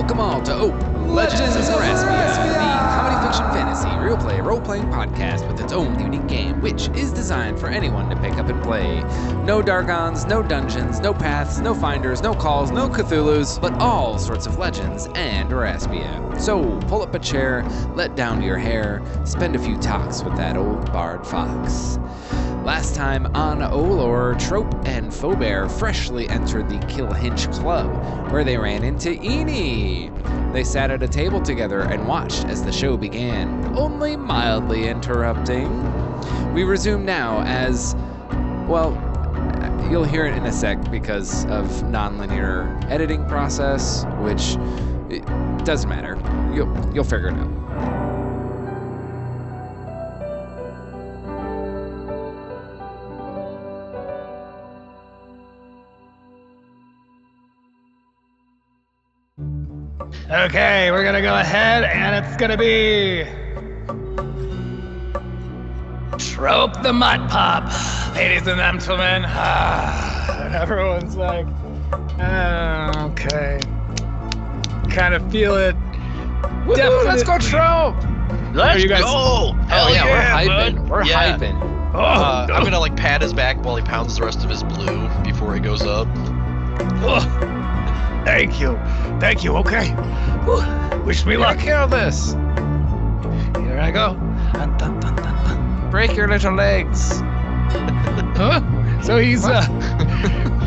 Welcome all to Legends of Raspia, the comedy fiction fantasy real play role-playing podcast with its own unique game, which is designed for anyone to pick up and play. No Dargons, no dungeons, no paths, no finders, no calls, no Cthulhus, but all sorts of legends and Raspia. So pull up a chair, let down your hair, spend a few talks with that old Bardfox. Last time on OLoR, Trope and Fobear freshly entered the Killhinch Club, where they ran into Eni. They sat at a table together and watched as the show began, only mildly interrupting. We resume now as, well, you'll hear it in a sec because of non-linear editing process, which it doesn't matter. You'll figure it out. Okay, we're gonna go ahead and it's gonna be Trope the Mud Pop, ladies and gentlemen. And everyone's like, okay. Kind of feel it. Woo, let's go Trope! Let's guys... go! Hell yeah, we're hyping. Bud. We're Yeah. hyping. I'm gonna like pat his back while he pounds the rest of his blue before he goes up. Thank you. Thank you, okay. Whew. Wish me luck. Take care of this. Here I go. Dun, dun, dun, dun, dun. Break your little legs. Huh? So he's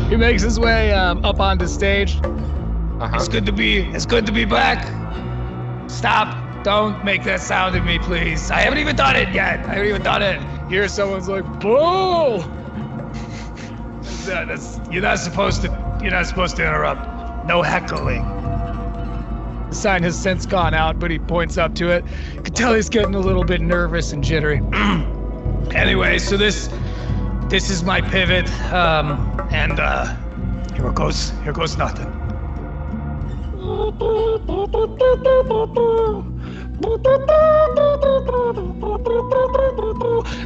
he makes his way up onto stage. It's good to be back. Stop. Don't make that sound at me, please. I haven't even done it yet. Here someone's like, boo! You're not supposed to interrupt. No heckling. The sign has since gone out, but he points up to it. You can tell he's getting a little bit nervous and jittery. Anyway, so this is my pivot, and here goes nothing.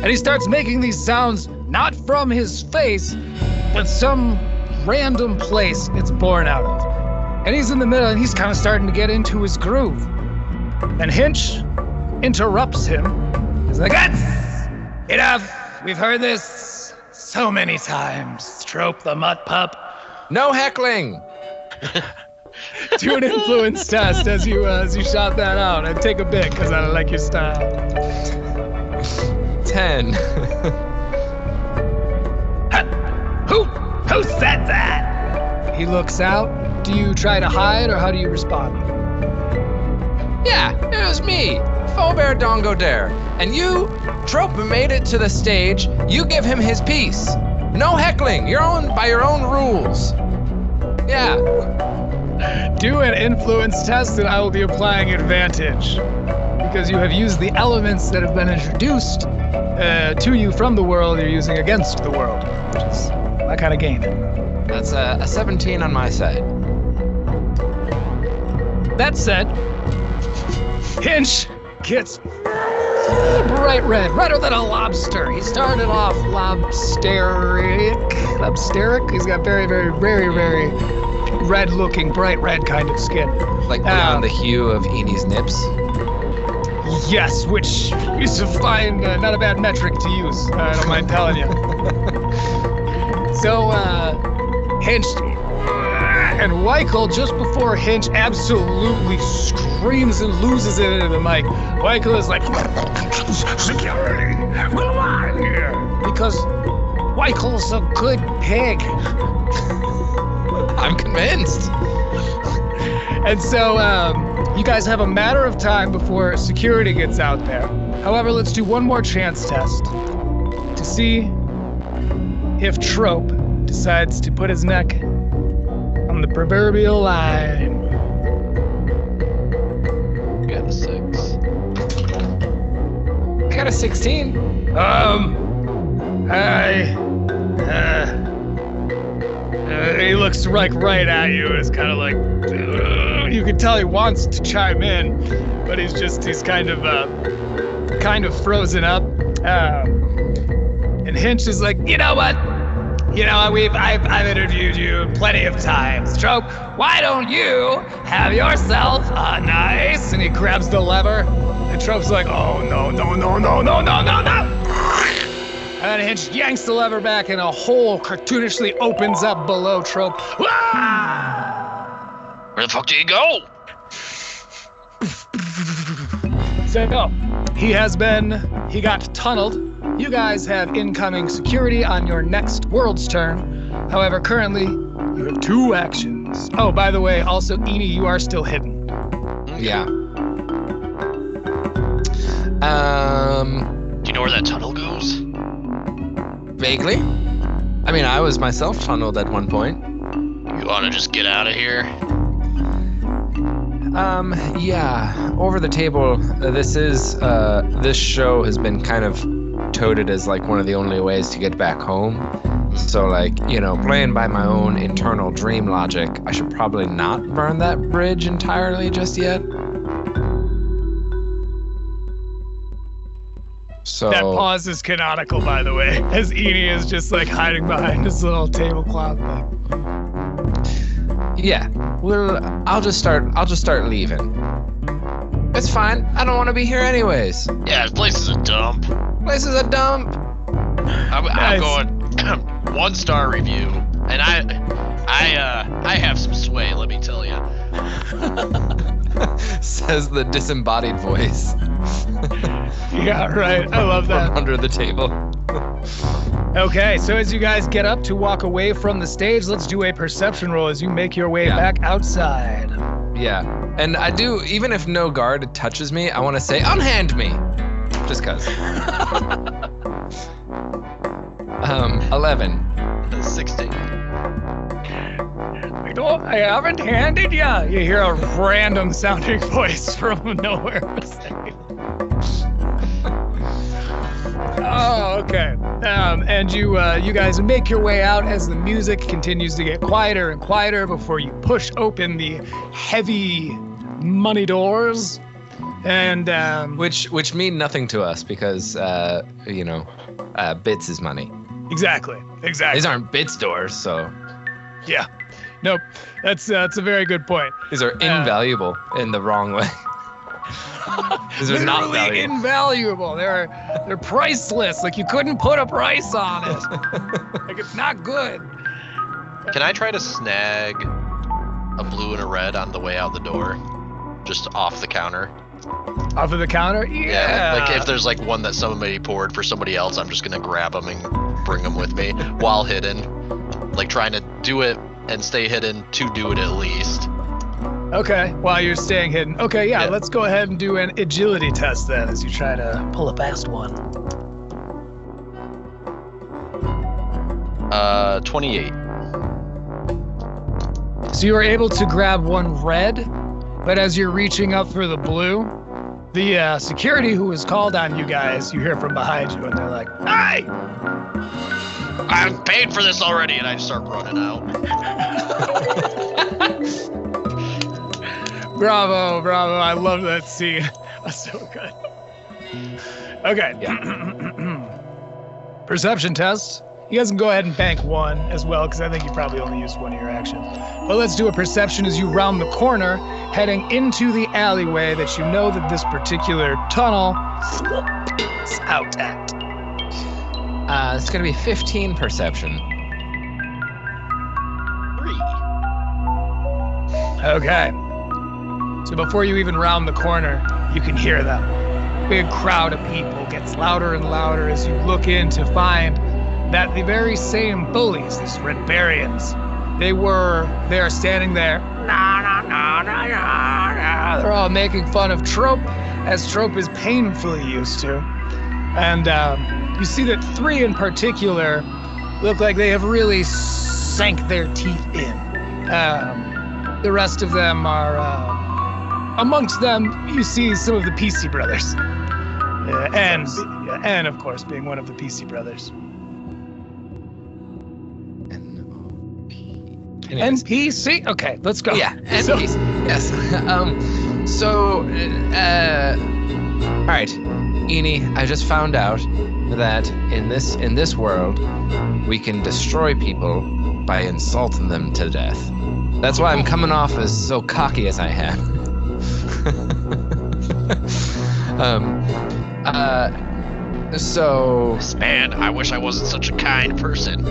And he starts making these sounds not from his face, but some random place it's born out of. And he's in the middle and he's kind of starting to get into his groove. And Hinch interrupts him. He's like, that's enough. We've heard this so many times. Trope the Mutt Pup. No heckling. Do an influence test as you shout that out, and take a bit because I like your style. 10. Who said that? He looks out. Do you try to hide, or how do you respond? Yeah, it was me, Fobear Dongo Dare. And you, Trope, made it to the stage. You give him his piece. No heckling. By your own rules. Yeah. Do an influence test, and I will be applying advantage. Because you have used the elements that have been introduced to you from the world you're using against the world. Which is my kind of game. That's a 17 on my side. That said, Hinch gets bright red, redder than a lobster. He started off lobsteric. He's got very, very, very, very red-looking, bright red kind of skin. Like beyond the hue of Eni's nips? Yes, which is a fine, not a bad metric to use. I don't mind telling you. So, Hinch and Weichel, just before Hinch absolutely screams and loses it into the mic, Weichel is like, security, come on here. Because Weichel's a good pig. I'm convinced. And so, you guys have a matter of time before security gets out there. However, let's do one more chance test to see if Trope decides to put his neck on the proverbial line. Got a 6. Got a 16. He looks right at you. It's kind of like, you can tell he wants to chime in, but he's kind of frozen up. And Hinch is like, you know what? You know, I've interviewed you plenty of times. Trope, why don't you have yourself a nice... And he grabs the lever. And Trope's like, oh, no. And Hinch yanks the lever back and a hole cartoonishly opens up below Trope. Ah! Where the fuck do you go? So, he got tunneled. You guys have incoming security on your next world's turn. However, currently, you have 2 actions. Oh, by the way, also, Eni, you are still hidden. Yeah. Do you know where that tunnel goes? Vaguely. I mean, I was myself tunneled at one point. You want to just get out of here? Yeah. Over the table, this show has been kind of touted as like one of the only ways to get back home. So like, you know, playing by my own internal dream logic, I should probably not burn that bridge entirely just yet. So That pause is canonical, by the way, as Eni is just like hiding behind his little tablecloth thing. yeah, well, I'll just start leaving. It's fine. I don't want to be here anyways. Yeah, this place is a dump. Place is a dump. I'm going 1-star review, and I have some sway, let me tell you. Says the disembodied voice. Yeah, right. I love that. From under the table. Okay, so as you guys get up to walk away from the stage, let's do a perception roll as you make your way back outside. Yeah, and I do, even if no guard touches me, I want to say, unhand me! Just cause. 11. 16. I haven't handed ya. You hear a random sounding voice from nowhere. Oh, okay. And you guys make your way out as the music continues to get quieter and quieter before you push open the heavy money doors, and which mean nothing to us because bits is money. Exactly. These aren't bits doors, so yeah. Nope. That's a very good point. These are invaluable in the wrong way. These are not literally invaluable. They're priceless. Like you couldn't put a price on it. Like it's not good. Can I try to snag a blue and a red on the way out the door? Just off the counter? Off of the counter? Yeah. Like if there's like one that somebody poured for somebody else, I'm just gonna grab them and bring them with me while hidden. Like trying to do it and stay hidden to do it at least. Okay, while you're staying hidden. Okay, yeah, let's go ahead and do an agility test then as you try to pull a fast one. 28. So you were able to grab one red, but as you're reaching up for the blue, the security who was called on you guys, you hear from behind you and they're like, "Hey! I've paid for this already," and I just start running out. Bravo, I love that scene. That's so good. Okay. Yeah. Perception test. You guys can go ahead and bank 1 as well, because I think you probably only used 1 of your actions. But let's do a perception as you round the corner, heading into the alleyway that you know that this particular tunnel is out at. It's gonna be 15 perception. 3. Okay. So before you even round the corner, you can hear them. Big crowd of people gets louder and louder as you look in to find that the very same bullies, these red Barians, they are standing there. They're all making fun of Trope, as Trope is painfully used to. And you see that 3 in particular look like they have really sank their teeth in. The rest of them are, amongst them, you see some of the PC brothers. And of course, being one of the PC brothers. NPC? Okay, let's go. Yeah, NPC. Yes. All right. Eni, I just found out that in this world, we can destroy people by insulting them to death. That's why I'm coming off as so cocky as I am. So... Man, I wish I wasn't such a kind person.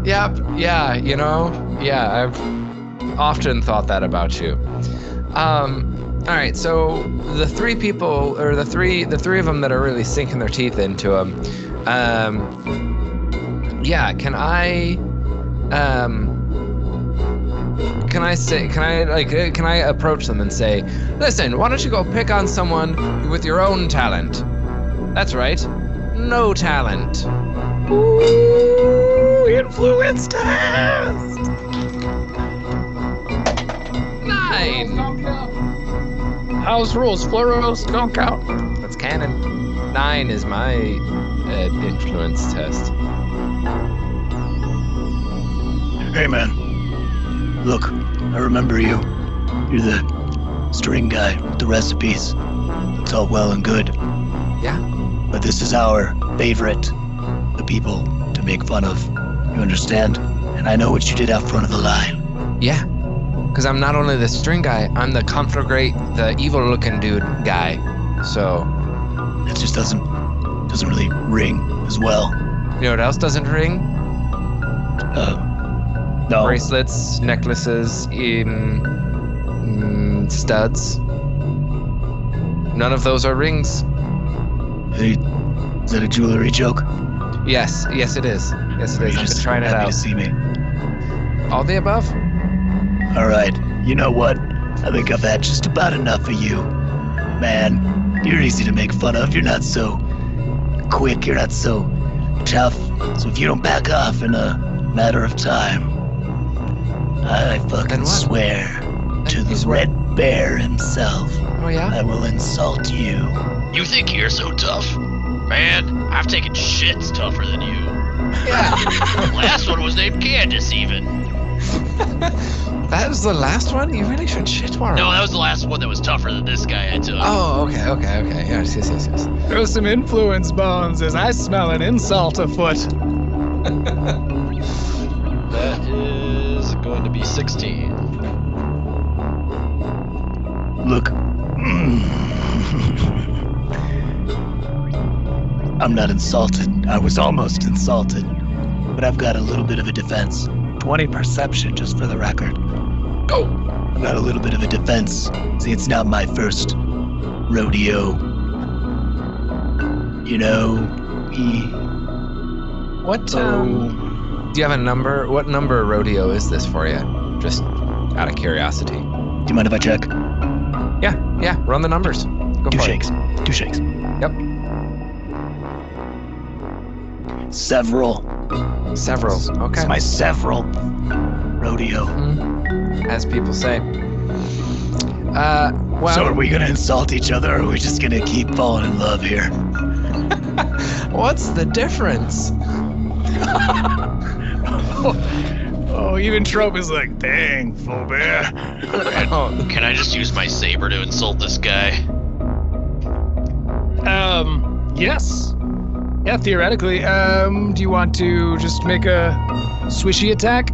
Yeah, you know? Yeah, I've often thought that about you. All right, so the three people, or the three of them that are really sinking their teeth into him, can I approach them and say, listen, why don't you go pick on someone with your own talent? That's right, no talent. Ooh, influence test! 9! House rules, fluoros don't count. That's canon. 9 is my influence test. Hey, man. Look, I remember you. You're the string guy with the recipes. It's all well and good. Yeah? But this is our favorite, the people to make fun of. You understand? And I know what you did out front of the line. Yeah. Because I'm not only the string guy, I'm the conflagrate, the evil-looking dude guy. So... It just doesn't really ring as well. You know what else doesn't ring? No. Bracelets, necklaces, studs. None of those are rings. Hey, is that a jewelry joke? Yes it is. Yes, it is. You're I've just been trying it happy out. to see me. All the above? All right. You know what? I think I've had just about enough of you. Man, you're easy to make fun of. You're not so quick. You're not so tough. So if you don't back off in a matter of time, I fucking swear to the Red Bear himself. Oh, yeah? I will insult you. You think you're so tough? Man, I've taken shits tougher than you. Yeah. The last one was named Candace, even. That was the last one? You really should shit more. No, that was the last one that was tougher than this guy I took. Oh, okay. Yes. Throw some influence bones as I smell an insult afoot. That is going to be 16. Look. I'm not insulted. I was almost insulted. But I've got a little bit of a defense. 20 perception, just for the record. Go! I've got a little bit of a defense. See, it's not my first rodeo. You know, What, do you have a number? What number rodeo is this for you? Just out of curiosity. Do you mind if I check? Yeah, run the numbers. Go Two for shakes. it. 2 shakes. Yep. Several. Okay. It's my several rodeo. As people say. So are we gonna insult each other, or are we just gonna keep falling in love here? What's the difference? Oh, even Trope is like, dang, full bear. Can I just use my saber to insult this guy? Yes. Yeah, theoretically. Do you want to just make a swishy attack?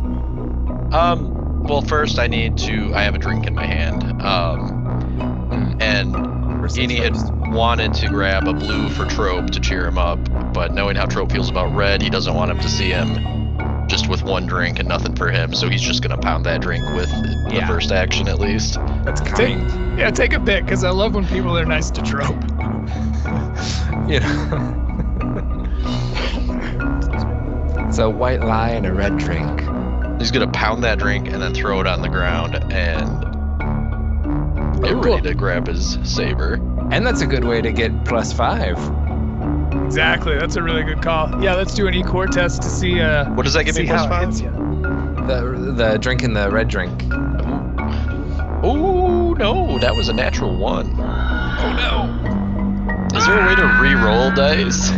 Well, first I have a drink in my hand. And Eni had wanted to grab a blue for Trope to cheer him up, but knowing how Trope feels about red, he doesn't want him to see him just with one drink and nothing for him, so he's just gonna pound that drink with the first action at least. That's kind. Take a bit, because I love when people are nice to Trope. You know. It's a white lie and a red drink. He's gonna pound that drink and then throw it on the ground and get ready to grab his saber. And that's a good way to get +5. Exactly, that's a really good call. Yeah, let's do an E-core test to see. What does that give me +5? The drinking the red drink. Oh no, that was a natural 1. Oh no. Is there a way to re-roll dice?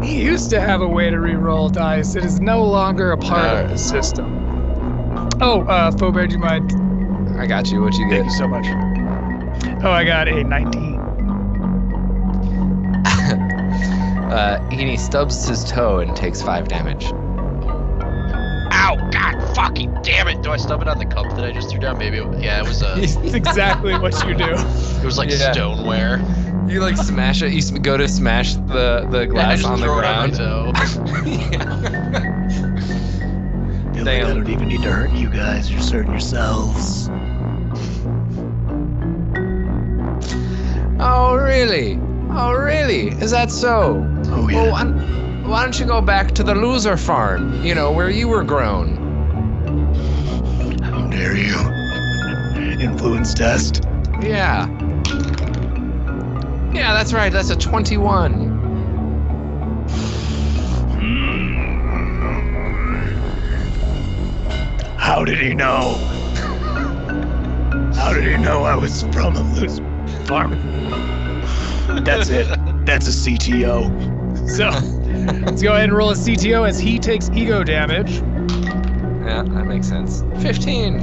He used to have a way to re-roll dice. It is no longer a part of the system. Oh, Fobear, do you mind? I got you. What you get? Thank you so much. Oh, I got a 19. He stubs his toe and takes 5 damage. Ow! God fucking damn it! Do I stub it on the cup that I just threw down? Maybe. Yeah, it was It's exactly what you do. it was like stoneware. You like smash it. You go to smash the glass on the ground. Feel like I don't even need to hurt you guys. You're hurting yourselves. Oh really? Oh really? Is that so? Oh yeah. Well, why don't you go back to the loser farm? You know, where you were grown. How dare you? Influence test. Yeah. Yeah, that's right. That's a 21. How did he know? How did he know I was from a loose farm? That's it. That's a CTO. So, let's go ahead and roll a CTO as he takes ego damage. Yeah, that makes sense. 15.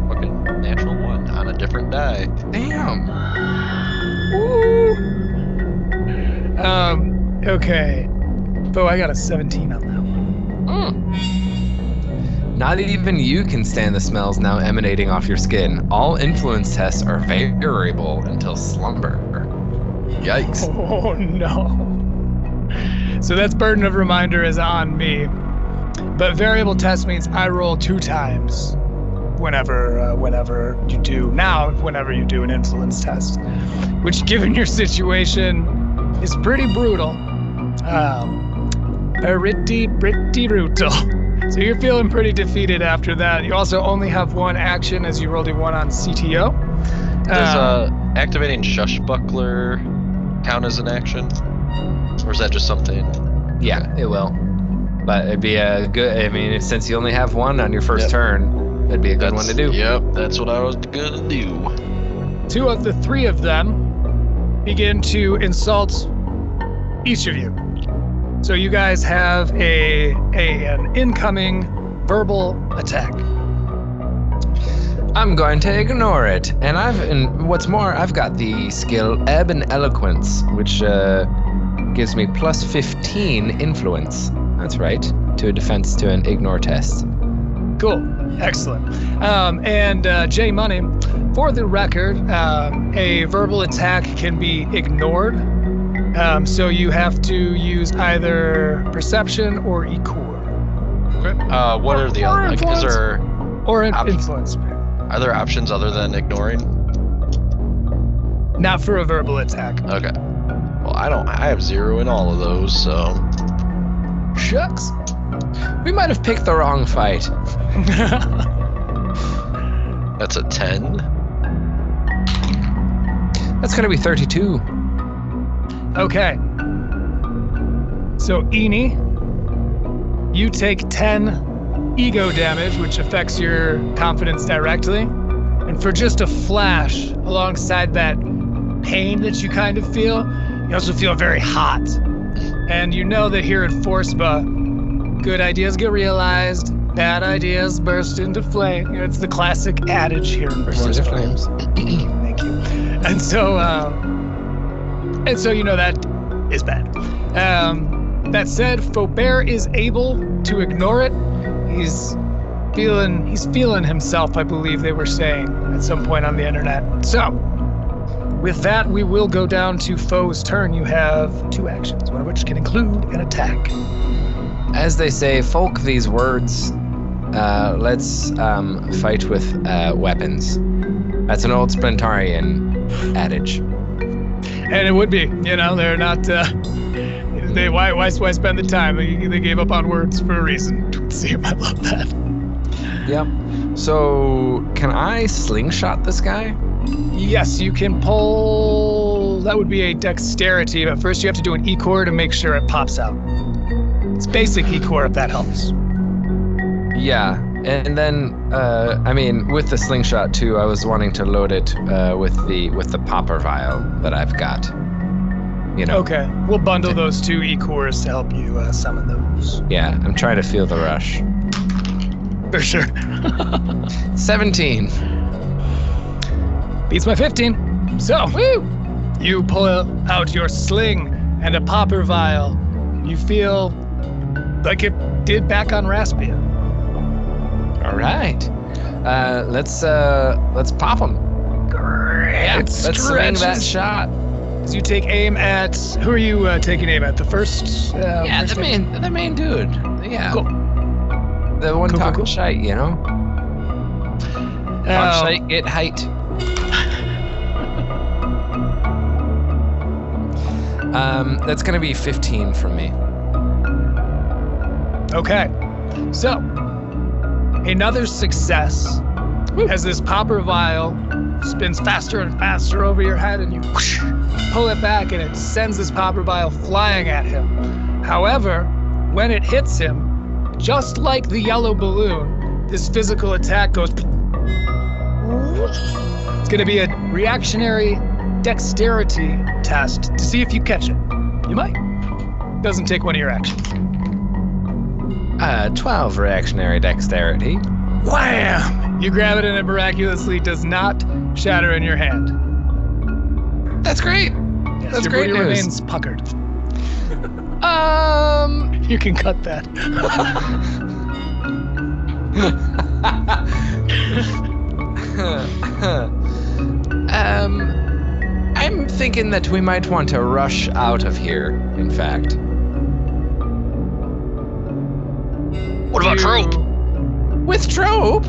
Fucking natural 1 on a different die. Damn. Woo! Okay. Bo, I got a 17 on that one. Not even you can stand the smells now emanating off your skin. All influence tests are variable until slumber. Yikes. Oh no. So that's burden of reminder is on me. But variable test means I roll 2 times whenever you do an influence test, which given your situation is pretty brutal. Pretty brutal. So you're feeling pretty defeated after that. You also only have 1 action as you rolled a 1 on CTO. Does activating Shushbuckler count as an action? Or is that just something? Yeah, it will. But it'd be a good, I mean, since you only have 1 on your first turn, that'd be a good one to do. Yep, that's what I was gonna do. 2 of the 3 of them begin to insult each of you. So you guys have an incoming verbal attack. I'm going to ignore it. And what's more, I've got the skill Ebb and Eloquence, which gives me plus 15 influence. That's right, to a defense to an ignore test. Cool, excellent. And J Money, for the record, a verbal attack can be ignored. So you have to use either perception or ECOR. What are the other? Like, is there or influence? Are there options other than ignoring? Not for a verbal attack. Okay. Well, I have 0 in all of those, so. Shucks. We might have picked the wrong fight. That's a 10. That's gonna be 32. Okay. So, Eni, you take 10 ego damage, which affects your confidence directly. And for just a flash, alongside that pain that you kind of feel, you also feel very hot. And you know that here at Forspa, good ideas get realized, bad ideas burst into flame. You know, it's the classic adage here in Burst into Forspa. flames. Thank you. And so you know that is bad. That said, Faubert is able to ignore it. He's feeling himself, I believe they were saying at some point on the internet. So, with that, we will go down to Foe's turn. You have 2 actions, one of which can include an attack. As they say, folk these words. Let's fight with weapons. That's an old Splintarian adage. And it would be, you know, they're not. Why spend the time? They gave up on words for a reason. See, I love that. Yep. So, can I slingshot this guy? Yes, you can pull. That would be a dexterity, but first you have to do an ECOR to make sure it pops out. It's basic ECOR if that helps. Yeah, and then I mean, with the slingshot too, I was wanting to load it with the popper vial that I've got. You know. Okay, we'll bundle those 2 ECORs to help you summon those. Yeah, I'm trying to feel the rush. For sure. 17. Beats my 15. So, you pull out your sling and a popper vial. You feel like it did back on Raspia. All right. Let's pop him. Great. Let's swing that shot. So you take aim at, who are you taking aim at? The first? First the main dude. Yeah. Cool. The one talking cool. shite, you know? Talk shite, get height. That's gonna be 15 from me. Okay. So, another success as this popper vial spins faster and faster over your head, and you pull it back, and it sends this popper vial flying at him. However, when it hits him, just like the yellow balloon, this physical attack goes. It's going to be a reactionary dexterity test to see if you catch it. You might. Doesn't take one of your actions. 12 reactionary dexterity. Wham! You grab it and it miraculously does not shatter in your hand. That's great. Yes, That's your great booty news. remains puckered. You can cut that. I'm thinking that we might want to rush out of here, in fact. What about Trope? With Trope?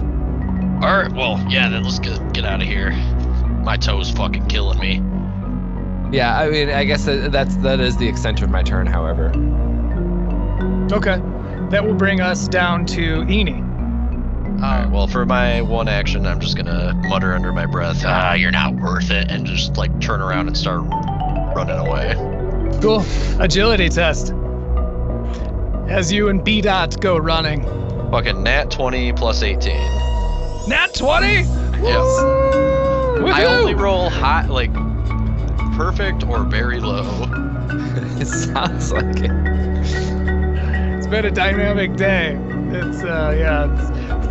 Alright, well, yeah, then let's get out of here. My toe's fucking killing me. Yeah, I mean, I guess that is the extent of my turn, however. Okay. That will bring us down to Eni. Alright, well, for my one action, I'm just gonna mutter under my breath, you're not worth it, and just, like, turn around and start running away. Cool. Agility test. As you and B-Dot go running. Fucking nat 20 plus 18. Nat 20? Yes. I only roll high, like, perfect or very low. It sounds like it. It's been a dynamic day. It's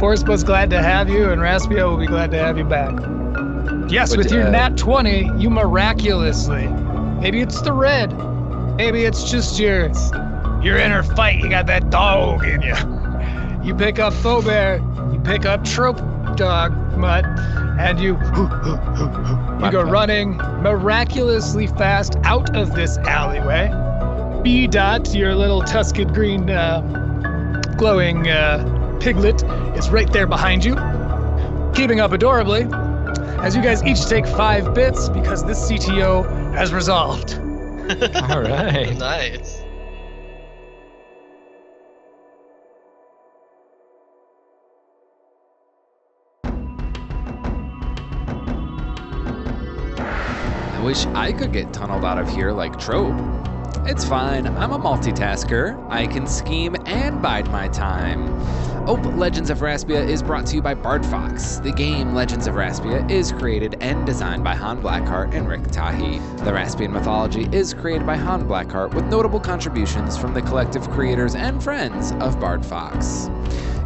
Force was glad to have you, and Raspia will be glad to have you back. Yes, But, with your nat 20, you miraculously, maybe it's the red, maybe it's just your inner fight. You got that dog in you. You pick up Fobear, you pick up Trope Dog Mutt, and you go running miraculously fast out of this alleyway. B-Dot, your little tusked green glowing piglet, is right there behind you, keeping up adorably, as you guys each take 5 bits because this CTO has resolved. All right. Nice. I wish I could get tunneled out of here like Trope. It's fine, I'm a multitasker. I can scheme and bide my time. Legends of Raspia is brought to you by Bardfox. The game Legends of Raspia is created and designed by Han Blackheart and Rik Tahee. The Raspian mythology is created by Han Blackheart with notable contributions from the collective creators and friends of Bardfox.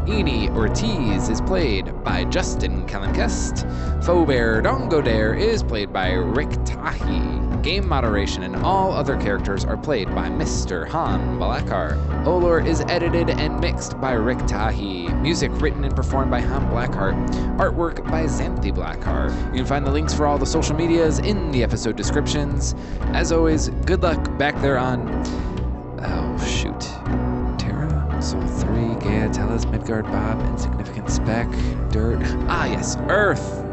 Eni Ortiz is played by Justin Kellenkest. Fobear Dongodare is played by Rik Tahee. Game moderation and all other characters are played by Mr. Han Blackheart. OLoR is edited and mixed by Rik Tahee. Music written and performed by Han Blackheart. Artwork by Xanthi Blackheart. You can find the links for all the social medias in the episode descriptions. As always, good luck back there on... Oh, shoot. Terra, Soul 3, Gaia, Tellus, Midgard, Bob, Insignificant Speck, Dirt. Ah, yes, Earth.